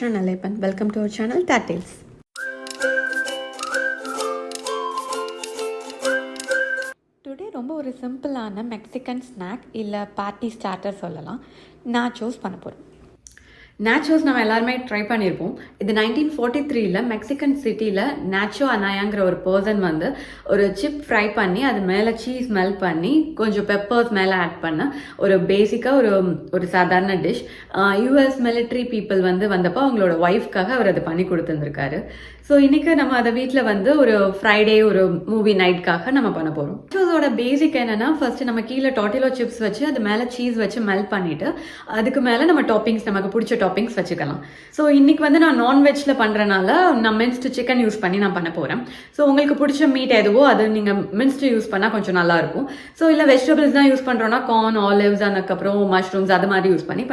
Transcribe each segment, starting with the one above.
afternoon, Alapan. Welcome to our channel, Tales. Today, ரொம்ப ஒரு சிம்பிளான மெக்சிகன் ஸ்நாக் இல்லை பார்ட்டி ஸ்டார்டர் சொல்லலாம், நாச்சோஸ் பண்ண போகிறோம். நாச்சோஸ் நம்ம எல்லாருமே ட்ரை பண்ணியிருப்போம். இது 1943 மெக்சிகன் சிட்டியில் நாச்சோ அனாயாங்கிற ஒரு பர்சன் வந்து ஒரு சிப் ஃப்ரை பண்ணி அது மேலே சீஸ் மெல்ட் பண்ணி கொஞ்சம் பெப்பர்ஸ் மேலே ஆட் பண்ண ஒரு பேசிக்காக ஒரு சாதாரண டிஷ். யூஎஸ் மிலிட்ரி பீப்புள் வந்தப்போ அவங்களோட ஒய்ஃப்காக அவர் அதை பண்ணி கொடுத்துருந்துருக்காரு. ஸோ இன்றைக்கி நம்ம அதை வீட்டில் ஒரு ஃப்ரைடே ஒரு மூவி நைட்காக நம்ம பண்ண போகிறோம். நாச்சோஸோட பேசிக் என்னென்னா, ஃபர்ஸ்ட் நம்ம கீழே டார்ட்டிலா சிப்ஸ் வச்சு அது மேலே சீஸ் வச்சு மெல்ட் பண்ணிவிட்டு அதுக்கு மேலே நம்ம டாப்பிங்ஸ் நமக்கு பிடிச்ச டாப்பிங்ஸ் வச்சுக்கலாம். ஸோ இன்றைக்கி நான் நான்வெஜ்ஜில் பண்ணுறனால நான் மின்ஸ்டு சிக்கன் யூஸ் பண்ணி நான் பண்ண போகிறேன். ஸோ உங்களுக்கு பிடிச்ச மீட் எதுவோ அது நீங்கள் மின்ஸ்டு யூஸ் பண்ணால் கொஞ்சம் நல்லாயிருக்கும். ஸோ இல்லை வெஜிடபிள்ஸ் தான் யூஸ் பண்ணுறோன்னா கார்ன், ஆலிவ்ஸ், அதுக்கப்புறம் மஷ்ரூம்ஸ் அது மாதிரி யூஸ் பண்ணி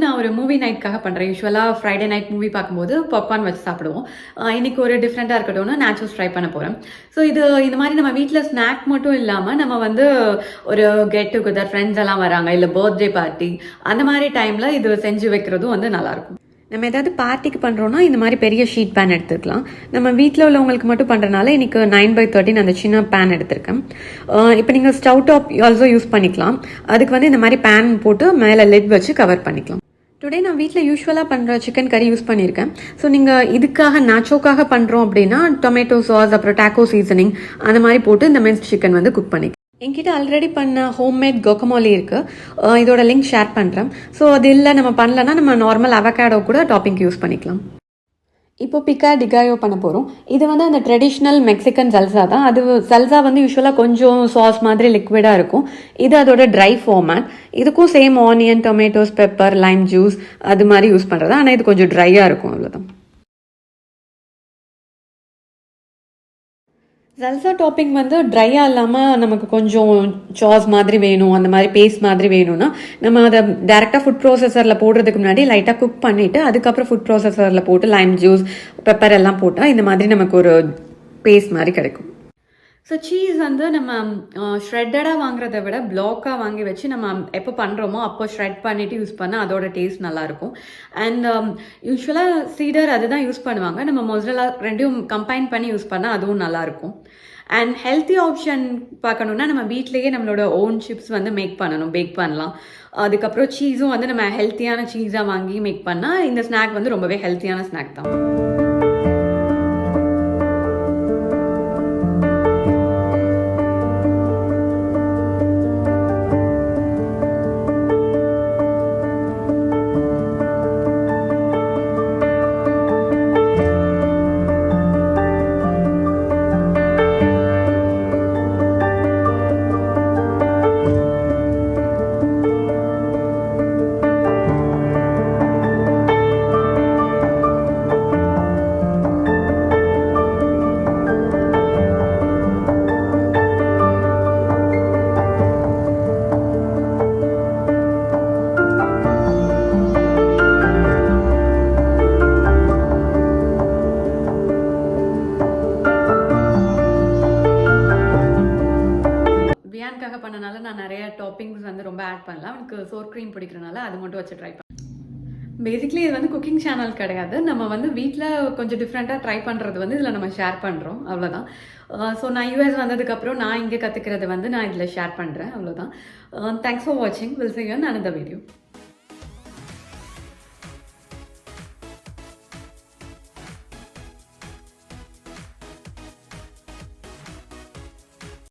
நான் ஒரு மூவி நைட்காக பண்ணுறேன். யூஸ்வலாக ஃப்ரைடே நைட் மூவி பார்க்கும்போது பாப்கார்ன் வச்சு சாப்பிடுவோம். இன்றைக்கி ஒரு டிஃப்ரெண்ட்டாக இருக்கட்டும்னு நாச்சோஸ் ட்ரை பண்ண போகிறேன். ஸோ இந்த மாதிரி நம்ம வீட்டில் ஸ்நாக் மட்டும் இல்லாமல் நம்ம ஒரு கெட் டுகெதர் ஃப்ரெண்ட்ஸ் எல்லாம் வராங்க, இல்லை பர்த்டே பார்ட்டி, அந்த மாதிரி டைமில் இது செஞ்சு வைக்கிறதும் நல்லாயிருக்கும். நம்ம ஏதாவது பார்ட்டிக்கு பண்ணுறோன்னா இந்த மாதிரி பெரிய ஷீட் பேன் எடுத்துக்கலாம். நம்ம வீட்டில் உள்ளவங்களுக்கு மட்டும் பண்ணுறனால இன்றைக்கி 9/13 அந்த சின்ன பேன் எடுத்திருக்கேன். இப்போ நீங்கள் ஸ்டவ் டாப் ஆல்சோ யூஸ் பண்ணிக்கலாம். அதுக்கு இந்த மாதிரி பேன் போட்டு மேலே லெட் வச்சு கவர் பண்ணிக்கலாம். டுடே நான் வீட்டில் யூஸ்வலாக பண்ணுற சிக்கன் கறி யூஸ் பண்ணியிருக்கேன். ஸோ நீங்கள் இதுக்காக நாச்சோக்காக பண்ணுறோம் அப்படின்னா டொமேட்டோ சாஸ், அப்புறம் டாக்கோ சீசனிங் அந்த மாதிரி போட்டு இந்த மின்ஸ்ட் சிக்கன் குக் பண்ணிக்கலாம். என்கிட்ட ஆல்ரெடி பண்ண ஹோம்மேட் கொக்கமோலி இருக்குது, இதோட லிங்க் ஷேர் பண்ணுறேன். ஸோ அது இல்லை நம்ம பண்ணலன்னா நம்ம நார்மல் அவகாடோ கூட டாப்பிங்க்கு யூஸ் பண்ணிக்கலாம். இப்போ பிக்கா டிகாயோ பண்ண போகிறோம். இது அந்த ட்ரெடிஷ்னல் மெக்சிகன் சல்சா தான். அது சல்சா யூஸ்வலாக கொஞ்சம் சாஸ் மாதிரி லிக்விடாக இருக்கும். இது அதோட ட்ரை ஃபார்மேட். இதுக்கும் same onion, tomatoes, pepper, Lime juice அது மாதிரி யூஸ் பண்ணுறது. ஆனால் இது கொஞ்சம் ட்ரையாக இருக்கும், அவ்வளோதான். சல்சா டாப்பிங் ட்ரையாக இல்லாமல் நமக்கு கொஞ்சம் சாஸ் மாதிரி வேணும், அந்த மாதிரி பேஸ்ட் மாதிரி வேணும்னா நம்ம அதை டேரெக்டாக ஃபுட் ப்ராசஸரில் போடுறதுக்கு முன்னாடி லைட்டாக குக் பண்ணிவிட்டு அதுக்கப்புறம் ஃபுட் ப்ராசஸரில் போட்டு லைம் ஜூஸ், பெப்பர் எல்லாம் போட்டால் இந்த மாதிரி நமக்கு ஒரு பேஸ்ட் மாதிரி கிடைக்கும். ஸோ சீஸ் நம்ம ஷ்ரெட்டடாக வாங்குறத விட பிளாக்காக வாங்கி வச்சு நம்ம எப்போ பண்ணுறோமோ அப்போ ஷ்ரெட் பண்ணிவிட்டு யூஸ் பண்ணால் அதோட டேஸ்ட் நல்லாயிருக்கும். அண்ட் யூஸ்வலாக சீடர் அதுதான் யூஸ் பண்ணுவாங்க. நம்ம மொசரல்லா ரெண்டையும் கம்பைன் பண்ணி யூஸ் பண்ணால் அதுவும் நல்லாயிருக்கும். அண்ட் ஹெல்த்தி ஆப்ஷன் பார்க்கணுன்னா நம்ம வீட்லேயே நம்மளோட ஓன் சிப்ஸ் மேக் பண்ணணும், பேக் பண்ணலாம். அதுக்கப்புறம் சீஸும் நம்ம ஹெல்த்தியான சீஸாக வாங்கி மேக் பண்ணால் இந்த ஸ்நாக் ரொம்பவே ஹெல்த்தியான ஸ்நாக் தான். பண்ணனால நான் நிறைய டாப்பிங்ஸ் ரொம்ப ஆட் பண்ணலாம். எனக்கு சோர் க்ரீம் பிடிக்கிறனால அது மட்டும் வச்சு ட்ரை பண்ணேன். பேசிக்லி இது குக்கிங் சேனல் கிடையாது. நம்ம வீட்டில் கொஞ்சம் டிஃப்ரெண்ட்டாக ட்ரை பண்ணுறது இதில் நம்ம ஷேர் பண்ணுறோம், அவ்வளோதான். ஸோ நான் யூஎஸ் வந்ததுக்கப்புறம் நான் இங்கே கற்றுக்கிறது நான் இதில் ஷேர் பண்ணுறேன், அவ்வளோதான். தேங்க்ஸ் ஃபார் வாட்சிங். Will see you in another video.